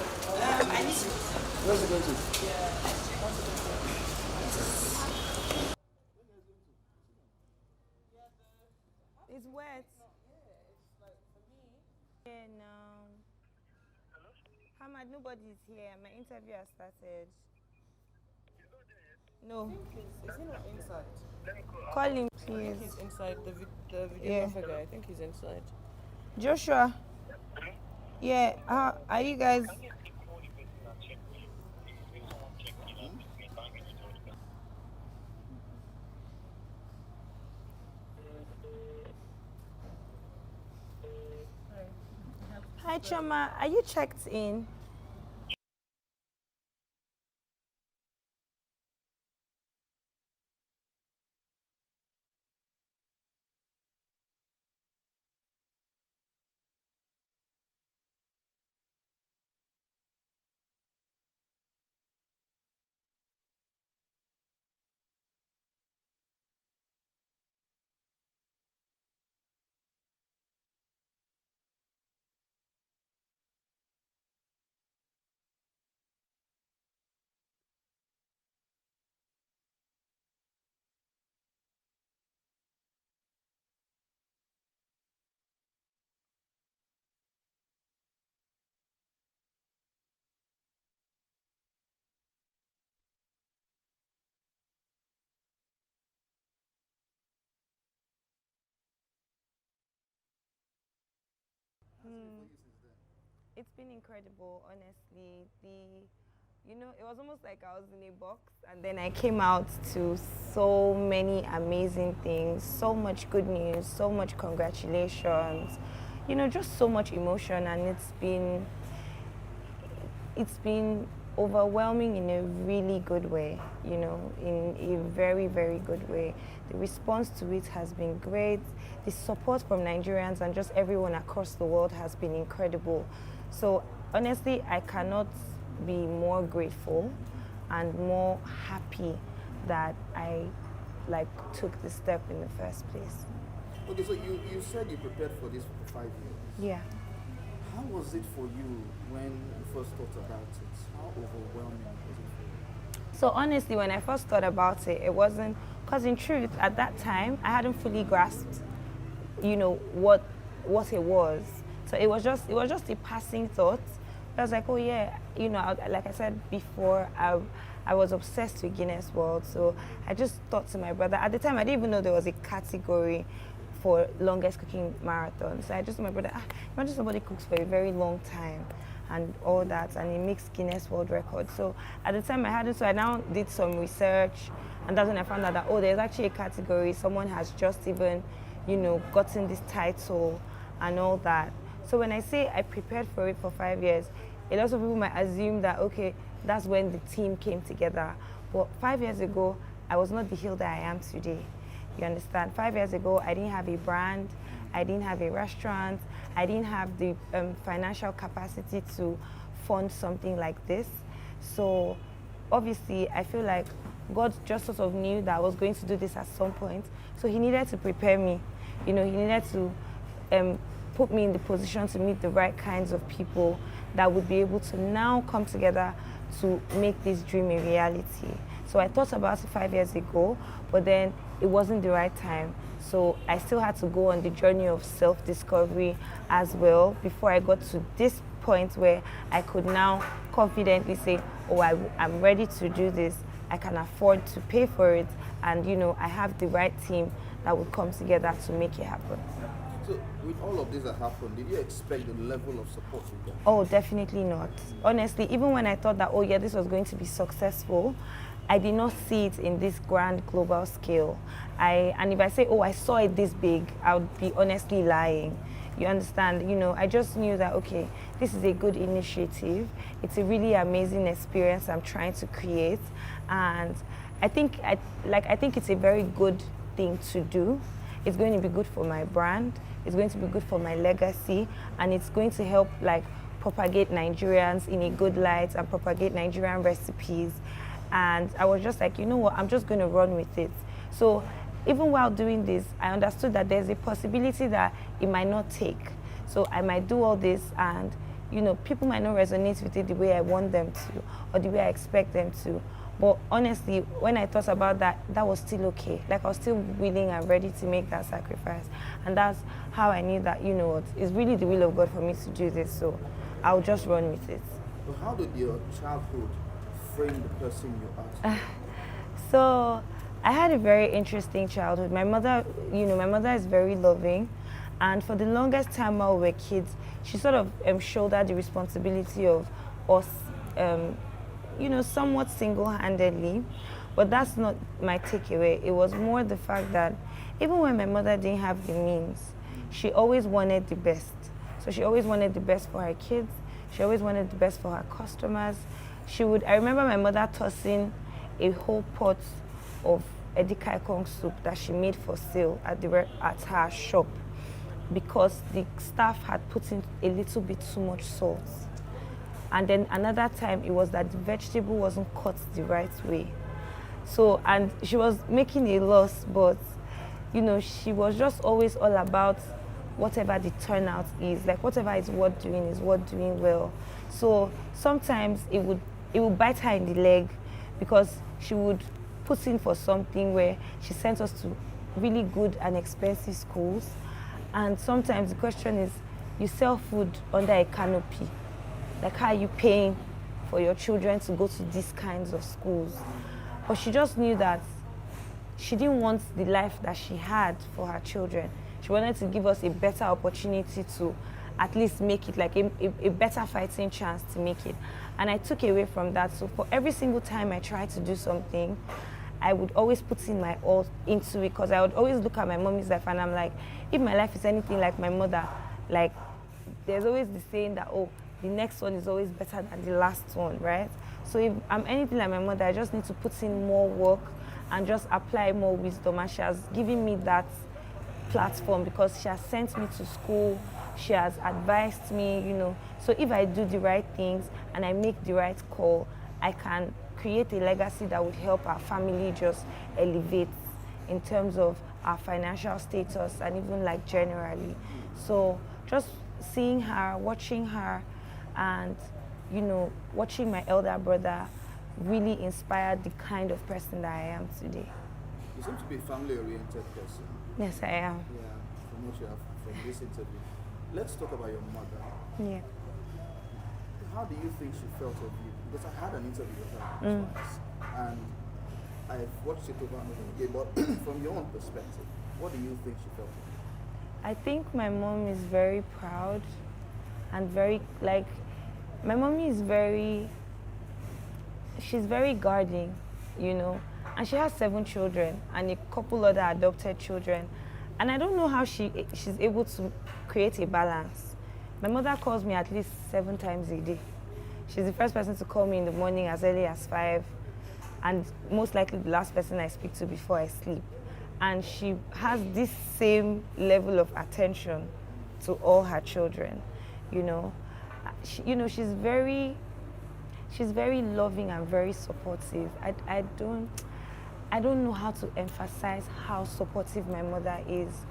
I need to. Where's it going to? It's wet. Yeah, no. Hamad, nobody's here. My interview has started. No. Is he not inside? Call him, I think please. he's inside. The Yeah. videographer guy. I think he's inside. Joshua. Yeah, are you guys? Hi, Chama. Are you checked in? It's been incredible, honestly. It was almost like I was in a box, and then I came out to so many amazing things, so much good news, so much congratulations, just so much emotion, and it's been overwhelming in a really good way, in a very, very good way. The response to it has been great. The support from Nigerians and just everyone across the world has been incredible. So honestly, I cannot be more grateful and more happy that I took the step in the first place. Okay, so you said you prepared for this for 5 years. Yeah. How was it for you when you first thought about it? How overwhelming was it for you? So honestly, when I first thought about it, it wasn't, because in truth, at that time, I hadn't fully grasped, what it was. So it was just a passing thought. I was like, oh yeah, like I said before, I was obsessed with Guinness World. So I just thought to my brother, at the time I didn't even know there was a category for longest cooking marathon. So I just told my brother, imagine somebody cooks for a very long time and all that, and he makes Guinness World Records. So at the time I hadn't, so I now did some research, and that's when I found out that, there's actually a category, someone has just even, gotten this title and all that. So when I say I prepared for it for 5 years, a lot of people might assume that, okay, that's when the team came together. But 5 years ago, I was not the Hilda I am today. You understand? 5 years ago, I didn't have a brand, I didn't have a restaurant, I didn't have the financial capacity to fund something like this. So obviously, I feel like God just sort of knew that I was going to do this at some point. So he needed to prepare me. He needed to put me in the position to meet the right kinds of people that would be able to now come together to make this dream a reality. So I thought about it 5 years ago, but then it wasn't the right time. So I still had to go on the journey of self-discovery as well before I got to this point where I could now confidently say, I'm ready to do this. I can afford to pay for it, and I have the right team that would come together to make it happen. So with all of this that happened, did you expect the level of support you got? Oh, definitely not. Honestly, even when I thought that, this was going to be successful, I did not see it in this grand global scale. And if I say, I saw it this big, I would be honestly lying. You understand? I just knew that, okay, this is a good initiative. It's a really amazing experience I'm trying to create. And I think it's a very good thing to do. It's going to be good for my brand. It's going to be good for my legacy. And it's going to help propagate Nigerians in a good light and propagate Nigerian recipes. And I was just like, you know what, I'm just going to run with it. So even while doing this, I understood that there's a possibility that it might not take. So I might do all this and, people might not resonate with it the way I want them to or the way I expect them to. But honestly, when I thought about that, that was still okay. Like I was still willing and ready to make that sacrifice. And that's how I knew that, it's really the will of God for me to do this. So I'll just run with it. But how did your childhood frame the person you are today? So I had a very interesting childhood. My mother is very loving. And for the longest time while we were kids, she sort of shouldered the responsibility of us, somewhat single-handedly. But that's not my takeaway. It was more the fact that even when my mother didn't have the means, she always wanted the best. So she always wanted the best for her kids. She always wanted the best for her customers. I remember my mother tossing a whole pot of edikaikong soup that she made for sale at her shop, because the staff had put in a little bit too much salt. And then another time it was that the vegetable wasn't cut the right way. So, and she was making a loss, but she was just always all about whatever the turnout is, like whatever is worth doing is worth doing well. So sometimes it would bite her in the leg, because she would put in for something where she sent us to really good and expensive schools. And sometimes the question is, you sell food under a canopy. Like, how are you paying for your children to go to these kinds of schools? But she just knew that she didn't want the life that she had for her children. She wanted to give us a better opportunity to at least make it, like a better fighting chance to make it. And I took away from that. So for every single time I tried to do something, I would always put in my all into it, because I would always look at my mommy's life and I'm like, if my life is anything like my mother, like there's always the saying that, oh, the next one is always better than the last one, right? So if I'm anything like my mother, I just need to put in more work and just apply more wisdom. And she has given me that platform, because she has sent me to school, she has advised me, So if I do the right things and I make the right call, I can create a legacy that would help our family just elevate in terms of our financial status and even like generally. So just seeing her, watching her, and watching my elder brother really inspired the kind of person that I am today. You seem to be a family-oriented person. Yes, I am. Yeah, from what you have from this interview. Let's talk about your mother. Yeah. How do you think she felt of you? Because I had an interview with her once, and I've watched it over and over again, but from your own perspective, what do you think she felt of you? I think my mom is very proud and very, my mommy is she's very guarding, and she has 7 children and a couple other adopted children. And I don't know how she's able to create a balance. My mother calls me at least 7 times a day. She's the first person to call me in the morning as early as 5, and most likely the last person I speak to before I sleep. And she has this same level of attention to all her children, she's very loving and very supportive. I don't know how to emphasize how supportive my mother is.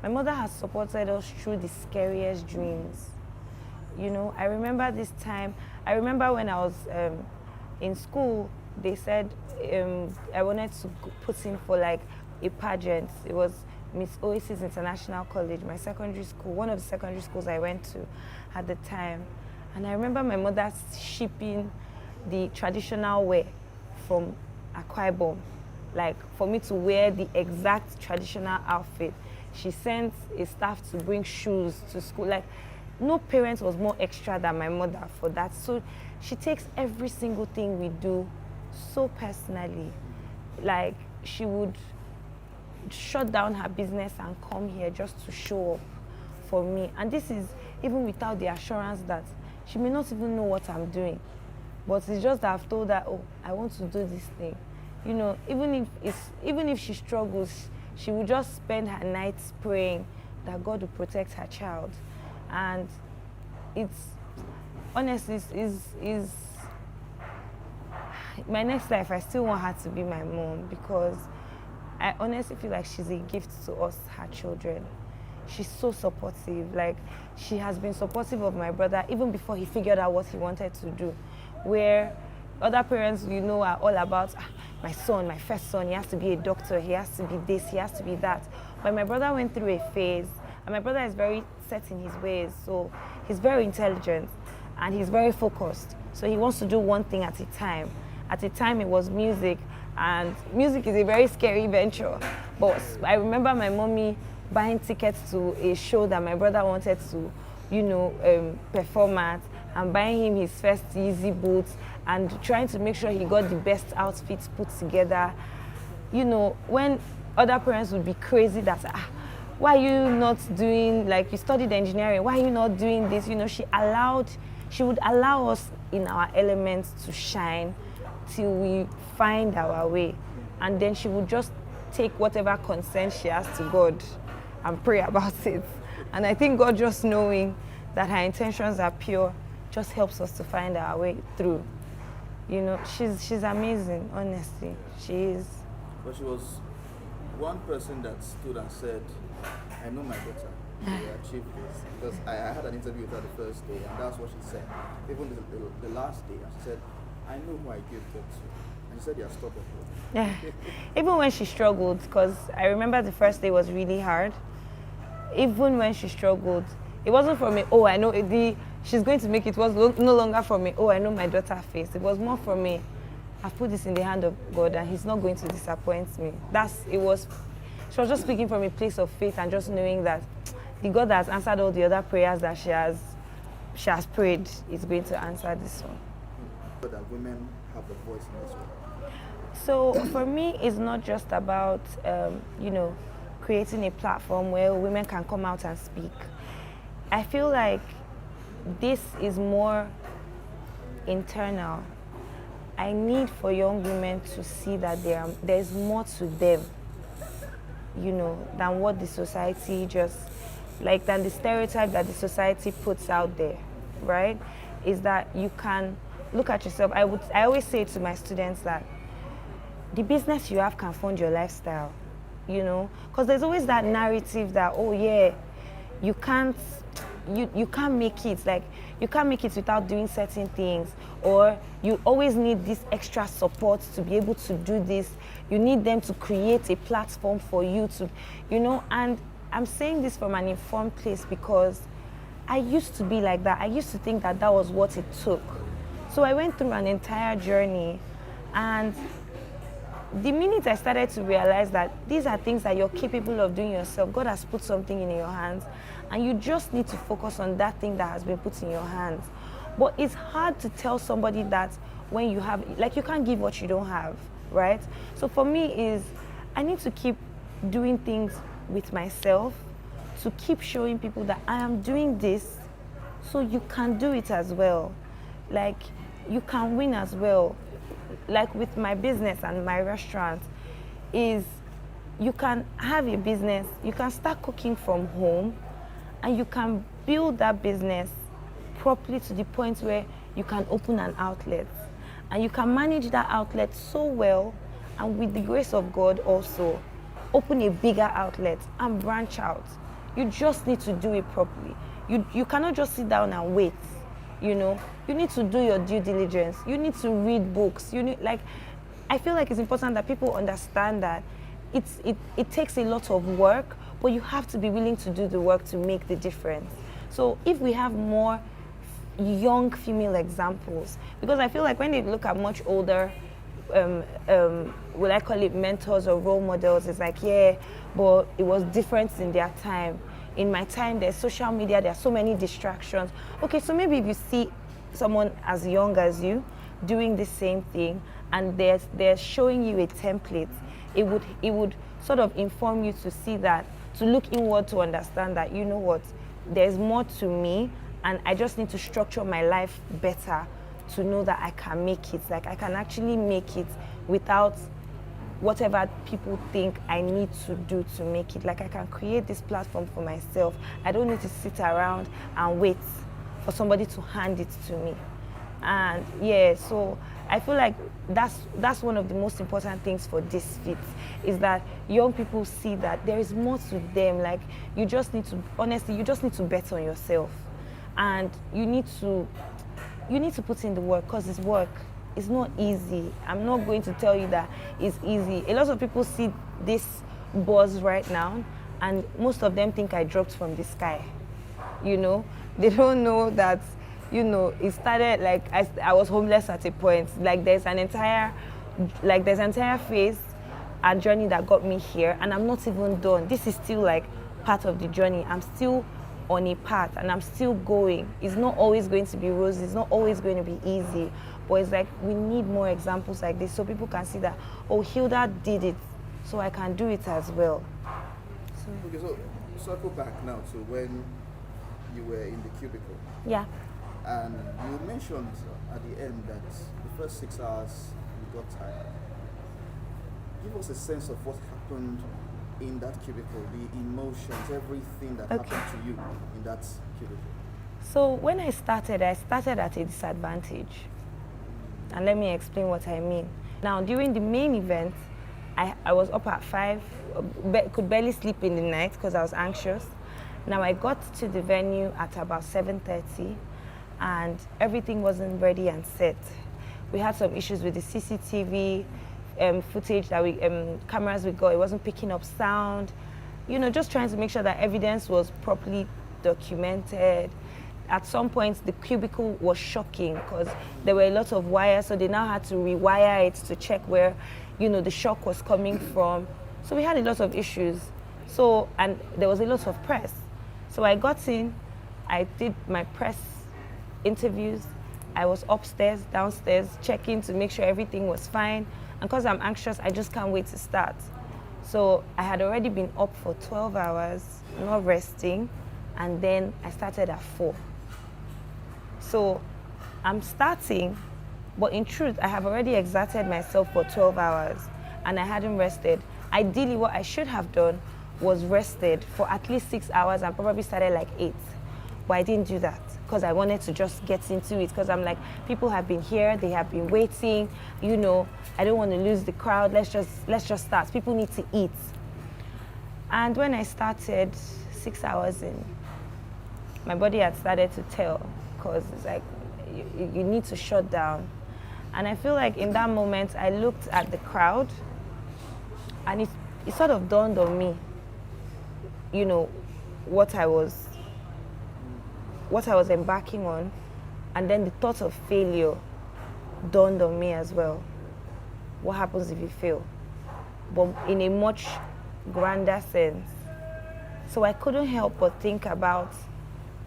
My mother has supported us through the scariest dreams. I remember this time. I remember when I was in school, they said I wanted to put in for like a pageant. It was Miss Oasis International College, my secondary school, one of the secondary schools I went to at the time. And I remember my mother shipping the traditional wear from Akwa Ibom, like for me to wear the exact traditional outfit. She sent a staff to bring shoes to school. Like, no parent was more extra than my mother for that. So she takes every single thing we do so personally. Like, she would shut down her business and come here just to show up for me. And this is even without the assurance that she may not even know what I'm doing. But it's just that I've told her, oh, I want to do this thing. Even if she struggles, she will just spend her nights praying that God will protect her child. And it's honestly is my next life. I still want her to be my mom, because I honestly feel like she's a gift to us, her children. she's so supportive. Like, she has been supportive of my brother even before he figured out what he wanted to do. Where other parents, you know, are all about, my son, my first son, he has to be a doctor, he has to be this, he has to be that. But my brother went through a phase, and my brother is very set in his ways, so he's very intelligent and he's very focused. So he wants to do one thing at a time. At the time, it was music, and music is a very scary venture. But I remember my mommy buying tickets to a show that my brother wanted to, you know, perform at, and buying him his first Yeezy boots, and trying to make sure he got the best outfits put together. You know, when other parents would be crazy that, why are you not doing, like, you studied engineering, why are you not doing this? You know, she would allow us in our elements to shine till we find our way. And then she would just take whatever consent she has to God and pray about it. And I think God, just knowing that her intentions are pure, just helps us to find our way through. You know, she's amazing, honestly. She is. But she was one person that stood and said, I know my daughter will achieve this. Because I had an interview with her the first day, and that's what she said. Even the last day, and she said, I know who I gave birth to. And she said, you're stubborn. Yeah. Even when she struggled, because I remember the first day was really hard. Even when she struggled, it wasn't from me, oh, I know she's going to make it. It was no longer from me, oh, I know my daughter face. It was more from me, I've put this in the hand of God and he's not going to disappoint me. She was just speaking from a place of faith and just knowing that the God that has answered all the other prayers that she has prayed is going to answer this one. But that women have a voice in this one. So for me, it's not just about, you know, creating a platform where women can come out and speak. I feel like this is more internal. I need for young women to see that there's more to them, you know, than what the society than the stereotype that the society puts out there, right? Is that you can look at yourself. I always say to my students that the business you have can fund your lifestyle, you know? Because there's always that narrative that, oh yeah, you can't make it, like you can't make it without doing certain things, or you always need this extra support to be able to do this. You need them to create a platform for you to, you know, and I'm saying this from an informed place because I used to be like that. I used to think that was what it took. So I went through an entire journey, and the minute I started to realize that these are things that you're capable of doing yourself, God has put something in your hands, and you just need to focus on that thing that has been put in your hands. But it's hard to tell somebody that when you have, like, you can't give what you don't have, right? So for me I need to keep doing things with myself, to keep showing people that I am doing this, so you can do it as well. Like, you can win as well. Like with my business and my restaurant, is you can have a business, you can start cooking from home, and you can build that business properly to the point where you can open an outlet. And you can manage that outlet so well, and with the grace of God also, open a bigger outlet and branch out. You just need to do it properly. You cannot just sit down and wait, you know. You need to do your due diligence. You need to read books. I feel like it's important that people understand that it takes a lot of work, but you have to be willing to do the work to make the difference. So if we have more young female examples, because I feel like when they look at much older, will I call it mentors or role models, it's like, yeah, but it was different in their time. In my time, there's social media, there are so many distractions. Okay, so maybe if you see someone as young as you doing the same thing, and they're showing you a template, it would sort of inform you to see that, to look inward, to understand that, you know what, there's more to me, and I just need to structure my life better to know that I can make it. Like, I can actually make it without whatever people think I need to do to make it. Like, I can create this platform for myself. I don't need to sit around and wait for somebody to hand it to me. And yeah, so I feel like that's one of the most important things for this fit, is that young people see that there is more to them. Like, you just need to, honestly, you just need to bet on yourself, and you need to put in the work, because it's work. It's not easy. I'm not going to tell you that it's easy. A lot of people see this buzz right now, and most of them think I dropped from the sky. You know, they don't know that, you know, it started like I was homeless at a point. Like, there's an entire phase and journey that got me here, and I'm not even done. This is still like part of the journey. I'm still on a path, and I'm still going. It's not always going to be rosy. It's not always going to be easy. But it's like, we need more examples like this so people can see that, oh, Hilda did it, so I can do it as well. Okay, so circle back now to when you were in the cubicle. Yeah. And you mentioned at the end that the first 6 hours you got tired. Give us a sense of what happened in that cubicle, the emotions, everything that happened to you in that cubicle. So when I started at a disadvantage. And let me explain what I mean. Now, during the main event, I was up at 5, could barely sleep in the night because I was anxious. Now, I got to the venue at about 7:30, and everything wasn't ready and set. We had some issues with the CCTV footage that cameras we got. It wasn't picking up sound. You know, just trying to make sure that evidence was properly documented. At some point, the cubicle was shocking because there were a lot of wires, so they now had to rewire it to check where, you know, the shock was coming from. So we had a lot of issues. So, and there was a lot of press. So I got in, I did my press interviews. I was upstairs, downstairs, checking to make sure everything was fine. And because I'm anxious, I just can't wait to start. So I had already been up for 12 hours, not resting, and then I started at 4. So I'm starting, but in truth, I have already exerted myself for 12 hours and I hadn't rested. Ideally, what I should have done was rested for at least 6 hours and probably started like 8. But I didn't do that because I wanted to just get into it, because I'm like, people have been here, they have been waiting, you know, I don't want to lose the crowd, let's just start. People need to eat. And when I started 6 hours in, my body had started to tell, because it's like, you need to shut down. And I feel like in that moment, I looked at the crowd, and it sort of dawned on me, you know, what I was embarking on. And then the thought of failure dawned on me as well. What happens if you fail? But in a much grander sense. So I couldn't help but think about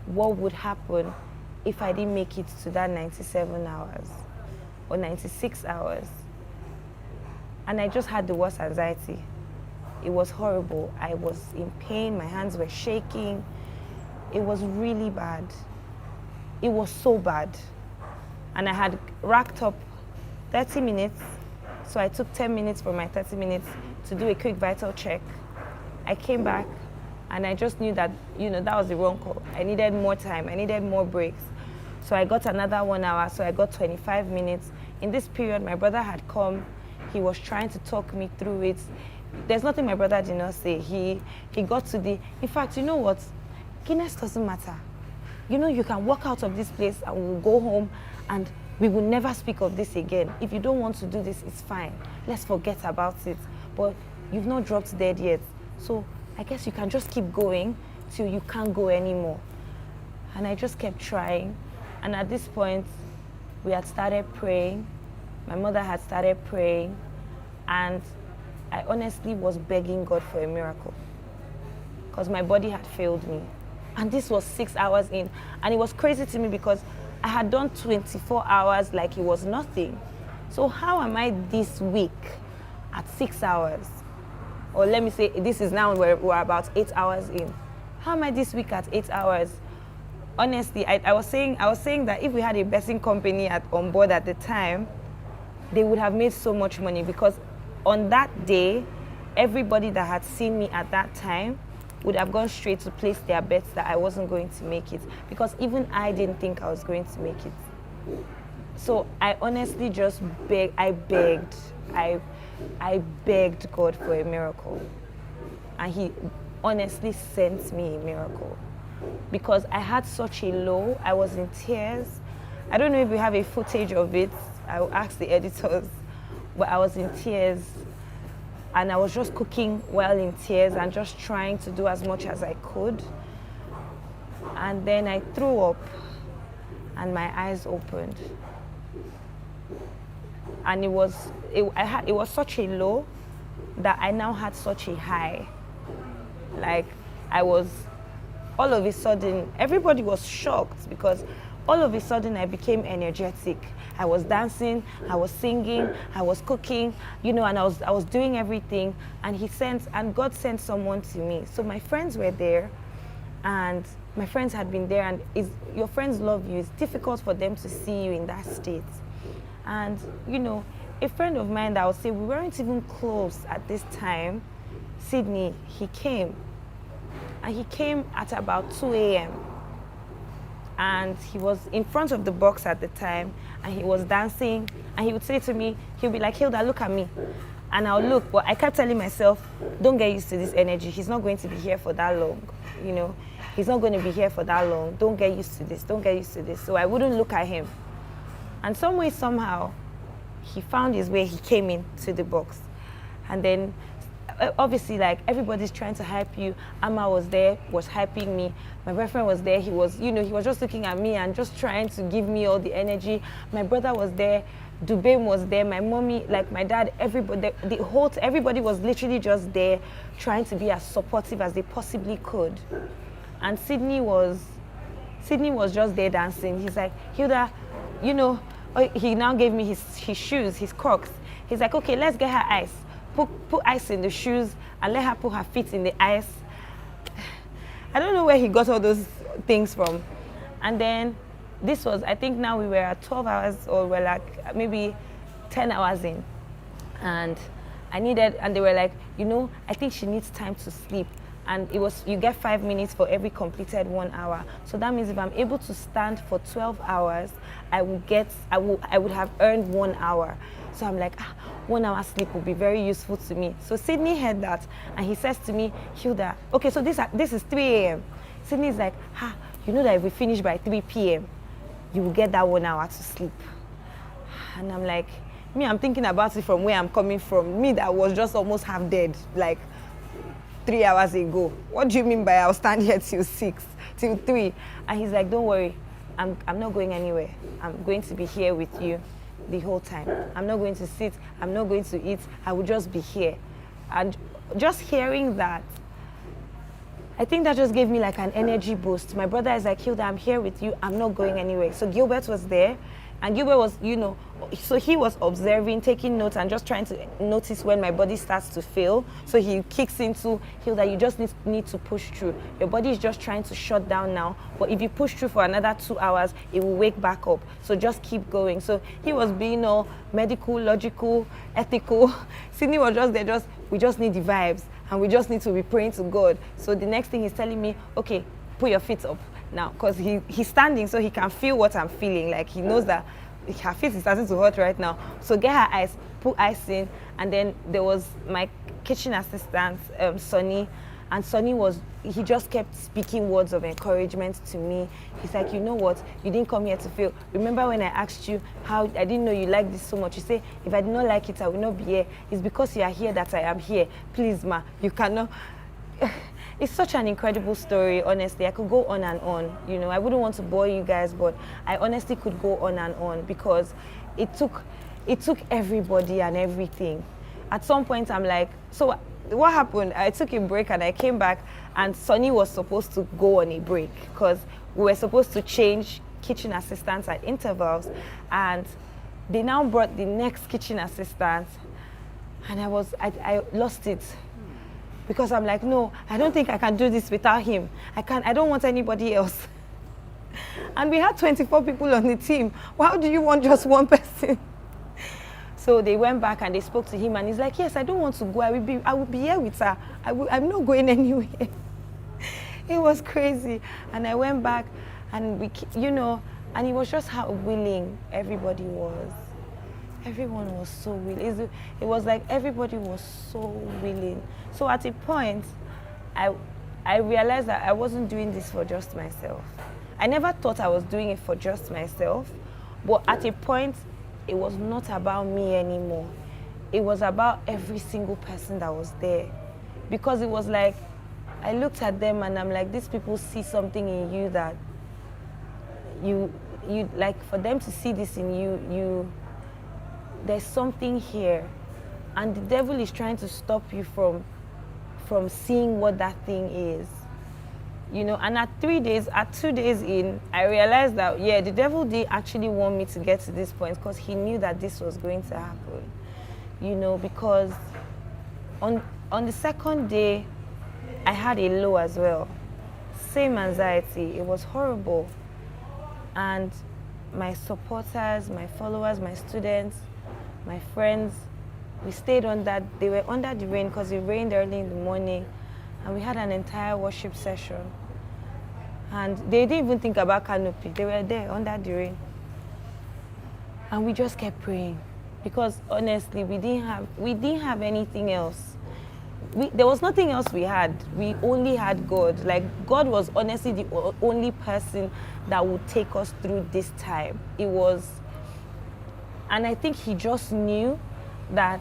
what would happen if I didn't make it to that 97 hours or 96 hours. And I just had the worst anxiety. It was horrible. I was in pain, my hands were shaking. It was really bad. It was so bad. And I had racked up 30 minutes. So I took 10 minutes from my 30 minutes to do a quick vital check. I came back and I just knew that, you know, that was the wrong call. I needed more time. I needed more breaks. So I got another 1 hour. So I got 25 minutes. In this period, my brother had come. He was trying to talk me through it. There's nothing my brother did not say. He got to the, in fact, you know what? Guinness doesn't matter. You know, you can walk out of this place and we'll go home and we will never speak of this again. If you don't want to do this, it's fine. Let's forget about it. But you've not dropped dead yet. So I guess you can just keep going till you can't go anymore. And I just kept trying. And at this point, we had started praying. My mother had started praying. And I honestly was begging God for a miracle, because my body had failed me. And this was 6 hours in. And it was crazy to me because I had done 24 hours like it was nothing. So how am I this week at 6 hours? Or let me say, this is now we're about 8 hours in. How am I this week at 8 hours? Honestly, I was saying that if we had a betting company on board at the time, they would have made so much money, because on that day, everybody that had seen me at that time would have gone straight to place their bets that I wasn't going to make it, because even I didn't think I was going to make it. So I honestly just I begged God for a miracle. And he honestly sent me a miracle. Because I had such a low, I was in tears. I don't know if we have a footage of it. I will ask the editors. But I was in tears. And I was just cooking while in tears and just trying to do as much as I could. And then I threw up and my eyes opened. And it was such a low that I now had such a high. Like all of a sudden, everybody was shocked because all of a sudden I became energetic. I was dancing, I was singing, I was cooking, and I was doing everything. And God sent someone to me. So my friends were there, and my friends had been there, and your friends love you. It's difficult for them to see you in that state. And a friend of mine that I would say we weren't even close at this time, Sydney, he came. And he came at about 2 a.m. And he was in front of the box at the time, and he was dancing, and he would say to me, he'll be like, Hilda, look at me. And I'll look, but I kept telling myself, don't get used to this energy. He's not going to be here for that long, He's not going to be here for that long. Don't get used to this. Don't get used to this. So I wouldn't look at him. And some way, somehow, he found his way. He came into the box. And then, obviously, like, everybody's trying to hype you. Amma was there, was hyping me. My boyfriend was there. He was, he was just looking at me and just trying to give me all the energy. My brother was there. Dubem was there. My mommy, like my dad, everybody, everybody was literally just there trying to be as supportive as they possibly could. And Sydney was just there dancing. He's like, Hilda, he now gave me his shoes, his Crocs. He's like, okay, let's get her ice. Put ice in the shoes and let her put her feet in the ice. I don't know where he got all those things from. And then this was, I think now we were at 12 hours or we're like maybe 10 hours in. And they were like, I think she needs time to sleep. And it was, you get 5 minutes for every completed 1 hour. So that means if I'm able to stand for 12 hours, I would have earned 1 hour. So I'm like, 1 hour sleep would be very useful to me. So Sydney heard that, and he says to me, Hilda, okay, so this is 3 a.m. Sydney's like, you know that if we finish by 3 p.m., you will get that 1 hour to sleep. And I'm like, I'm thinking about it from where I'm coming from. Me that was just almost half dead, like 3 hours ago. What do you mean by I'll stand here till 3? And he's like, don't worry, I'm not going anywhere. I'm going to be here with you the whole time. I'm not going to sit, I'm not going to eat, I will just be here. And just hearing that, I think that just gave me like an energy boost. My brother is like, Hilda, I'm here with you, I'm not going anywhere. So Gilbert was there, and Gilbert was, so he was observing, taking notes, and just trying to notice when my body starts to fail. So he kicks into, Hilda, you just need to push through. Your body is just trying to shut down now, but if you push through for another 2 hours, it will wake back up. So just keep going. So he was being all medical, logical, ethical. Sydney was just there, we just need the vibes, and we just need to be praying to God. So the next thing he's telling me, okay, put your feet up now, because he's standing so he can feel what I'm feeling. Like he knows that her feet is starting to hurt right now. So get her ice, put ice in, and then there was my kitchen assistant, Sonny, and Sonny he just kept speaking words of encouragement to me. He's like, you know what, you didn't come here to fail. Remember when I asked you how I didn't know you liked this so much? You say, if I did not like it, I will not be here. It's because you are here that I am here. Please, ma, you cannot. It's such an incredible story, honestly. I could go on and on. I wouldn't want to bore you guys, but I honestly could go on and on because it took everybody and everything. At some point, I'm like, so what happened? I took a break and I came back, and Sonny was supposed to go on a break because we were supposed to change kitchen assistants at intervals, and they now brought the next kitchen assistant, and I lost it. Because I'm like, no, I don't think I can do this without him. I don't want anybody else. And we had 24 people on the team. Why do you want just one person? So they went back and they spoke to him, and he's like, yes, I don't want to go. I will be here with her. I'm not going anywhere. It was crazy. And I went back, and And it was just how willing everybody was. Everyone was so willing. It was like everybody was so willing. So at a point, I realized that I wasn't doing this for just myself. I never thought I was doing it for just myself, but at a point, it was not about me anymore. It was about every single person that was there. Because it was like, I looked at them and I'm like, these people see something in you that you like, for them to see this in you, there's something here. And the devil is trying to stop you from seeing what that thing is. You know, and at 2 days in, I realized that, yeah, the devil did actually want me to get to this point because he knew that this was going to happen. You know, because on the second day, I had a low as well. Same anxiety. It was horrible. And my supporters, my followers, my students, my friends, we stayed they were under the rain because it rained early in the morning. And we had an entire worship session. And they didn't even think about canopy. They were there under the rain. And we just kept praying. Because honestly, we didn't have anything else. There was nothing else we had. We only had God. Like, God was honestly the only person that would take us through this time. It was, and I think he just knew that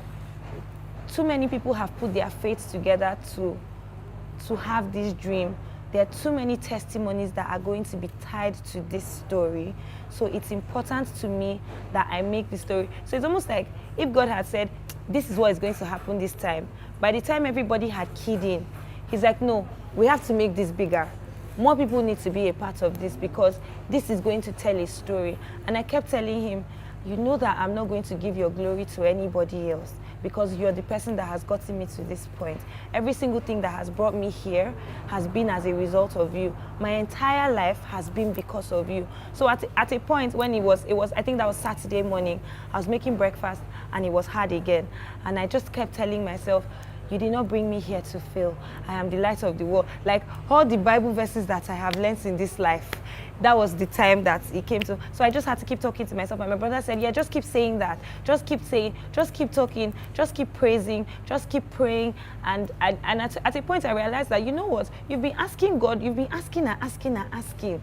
too many people have put their faith together to have this dream. There are too many testimonies that are going to be tied to this story. So it's important to me that I make the story. So it's almost like if God had said, this is what is going to happen this time, by the time everybody had keyed in, he's like, no, we have to make this bigger. More people need to be a part of this because this is going to tell a story. And I kept telling him, you know that I'm not going to give your glory to anybody else because you're the person that has gotten me to this point. Every single thing that has brought me here has been as a result of you. My entire life has been because of you. So at a point when it was, I think that was Saturday morning, I was making breakfast and it was hard again. And I just kept telling myself, you did not bring me here to fail. I am the light of the world. Like all the Bible verses that I have learned in this life, that was the time that it came to. So I just had to keep talking to myself. And my brother said, yeah, just keep saying that. Just keep saying, just keep talking, just keep praising, just keep praying. And at a point I realized that, you know what? You've been asking God, you've been asking and asking and asking.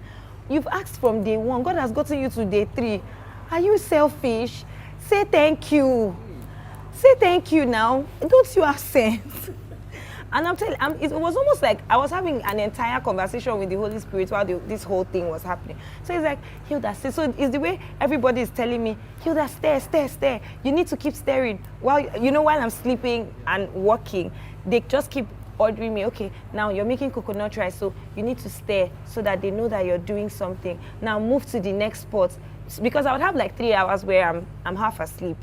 You've asked from day 1. God has gotten you to day 3. Are you selfish? Say thank you. Say thank you now. Don't you have sense? And I'm telling you, it was almost like I was having an entire conversation with the Holy Spirit while this whole thing was happening. So it's like, Hilda, stay. So it's the way everybody is telling me, Hilda, stare. You need to keep staring. While I'm sleeping and working, they just keep ordering me, okay, now you're making coconut rice, so you need to stare so that they know that you're doing something. Now move to the next spot. Because I would have like 3 hours where I'm half asleep.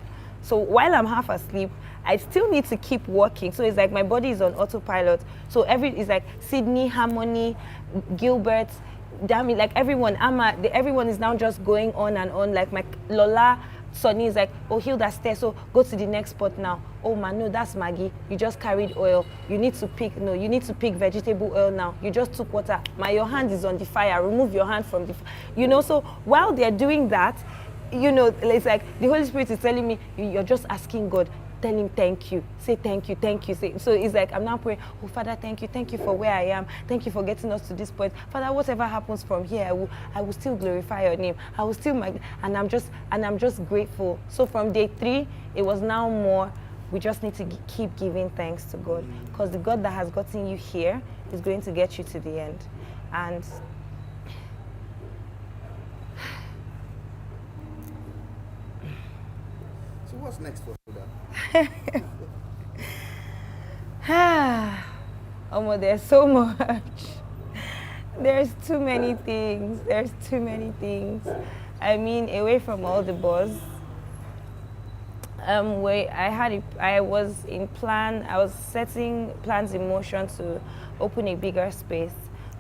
So while I'm half asleep, I still need to keep working. So it's like my body is on autopilot. So it's like Sydney, Harmony, Gilbert, Dami, like everyone, everyone is now just going on and on. Like my Lola, Sonny is like, oh, Hilda, stay, so go to the next spot now. Oh man, no, that's Maggie. You just carried oil. You need to pick vegetable oil now. You just took water. Your hand is on the fire. Remove your hand from the fire. So while they're doing that, it's like the Holy Spirit is telling me, you're just asking God, tell him thank you, say thank you. So it's like I'm now praying, oh Father, thank you for where I am, thank you for getting us to this point. Father, whatever happens from here, I will still glorify your name. I will still and I'm just grateful. So from day 3, it was now more, we just need to keep giving thanks to God, because the God that has gotten you here is going to get you to the end. And so what's next for Hilda? There's so much. There's too many things. I mean, away from all the buzz, I was setting plans in motion to open a bigger space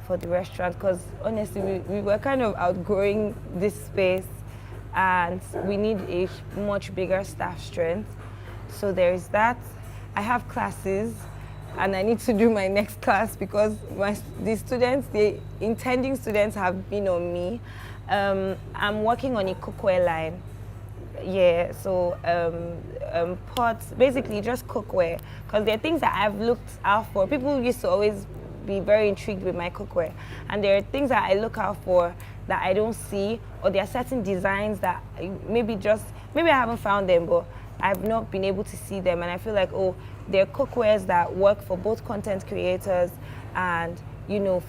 for the restaurant, because honestly, we were kind of outgrowing this space and we need a much bigger staff strength. So there is that. I have classes and I need to do my next class because the intending students have been on me, I'm working on a cookware line. Yeah, so pots, basically just cookware, because there are things that I've looked out for. People used to always be very intrigued with my cookware, and there are things that I look out for that I don't see, or there are certain designs that maybe I haven't found them, but I've not been able to see them, and I feel like, oh, there are cookwares that work for both content creators and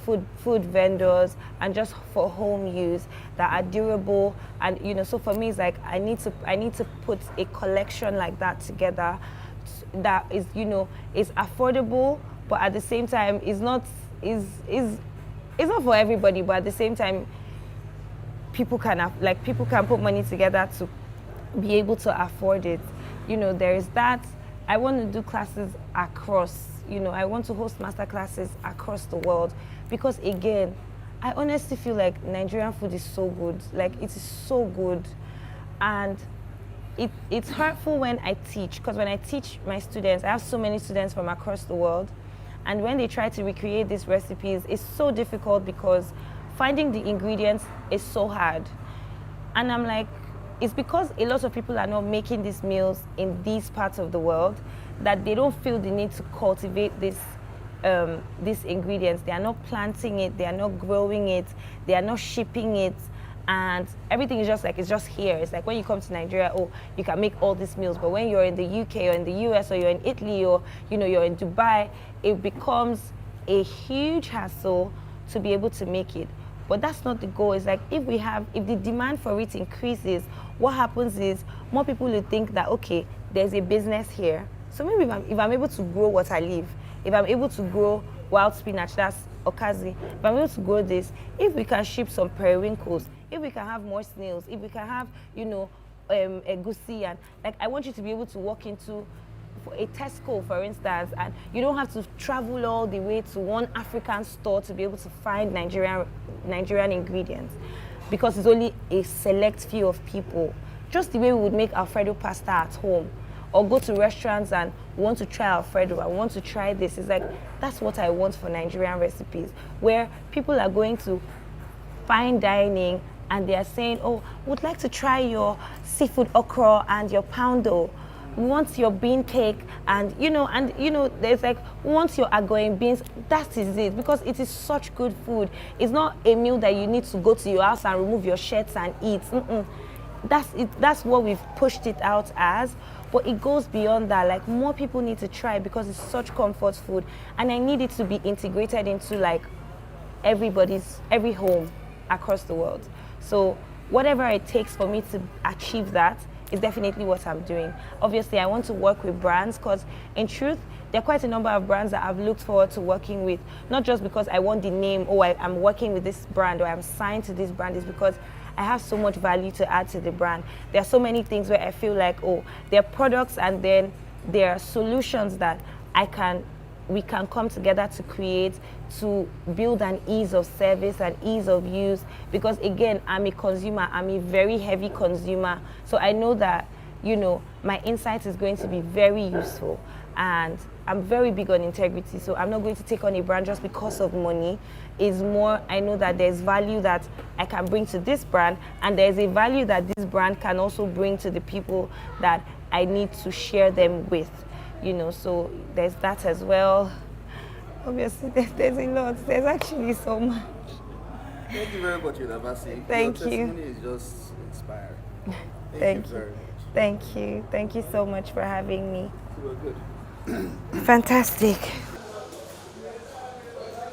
food vendors, and just for home use, that are durable. And so for me, it's like I need to put a collection like that together that is is affordable, but at the same time is not for everybody, but at the same time people can put money together to be able to afford it. There is that. I want to do classes across, I want to host master classes across the world, because again, I honestly feel like Nigerian food is so good. Like, it is so good. And it's hurtful when I teach, because when I teach my students, I have so many students from across the world, and when they try to recreate these recipes, it's so difficult because finding the ingredients is so hard. And I'm like, it's because a lot of people are not making these meals in these parts of the world that they don't feel the need to cultivate these ingredients. They are not planting it, they are not growing it, they are not shipping it, and everything is just like, it's just here. It's like when you come to Nigeria, oh, you can make all these meals, but when you're in the UK or in the US or you're in Italy or you're in Dubai, it becomes a huge hassle to be able to make it. But that's not the goal. It's like, if the demand for it increases, what happens is more people will think that, okay, there's a business here. So maybe if I'm able to grow water leaf, if I'm able to grow wild spinach, that's okazi, if I'm able to grow this, if we can ship some periwinkles, if we can have more snails, if we can have, egusi, and like, I want you to be able to walk into a Tesco, for instance, and you don't have to travel all the way to one African store to be able to find Nigerian ingredients, because it's only a select few of people. Just the way we would make Alfredo pasta at home, or go to restaurants and want to try Alfredo, I want to try this. It's like, that's what I want for Nigerian recipes, where people are going to fine dining and they are saying, oh, would like to try your seafood okra and your poundo. We want your bean cake, and there's like, we want your agoing beans. That is it, because it is such good food. It's not a meal that you need to go to your house and remove your shirts and eat. That's it. That's what we've pushed it out as, but it goes beyond that. Like, more people need to try it because it's such comfort food, and I need it to be integrated into like every home across the world. So whatever it takes for me to achieve that is definitely what I'm doing. Obviously, I want to work with brands, because in truth, there are quite a number of brands that I've looked forward to working with, not just because I want the name, or I'm working with this brand, or I'm signed to this brand. It's because I have so much value to add to the brand. There are so many things where I feel like, oh, there are products and then there are solutions that we can come together to create, to build an ease of service and ease of use. Because again, I'm a consumer, I'm a very heavy consumer. So I know that, my insight is going to be very useful. And I'm very big on integrity. So I'm not going to take on a brand just because of money. It's more, I know that there's value that I can bring to this brand, and there's a value that this brand can also bring to the people that I need to share them with. So there's that as well. Obviously, there's a lot. There's actually so much. Thank you very much, Hilda. Thank Your you. testimony is just inspiring. Thank you you very much. Thank you. Thank you so much for having me. You were good. Fantastic.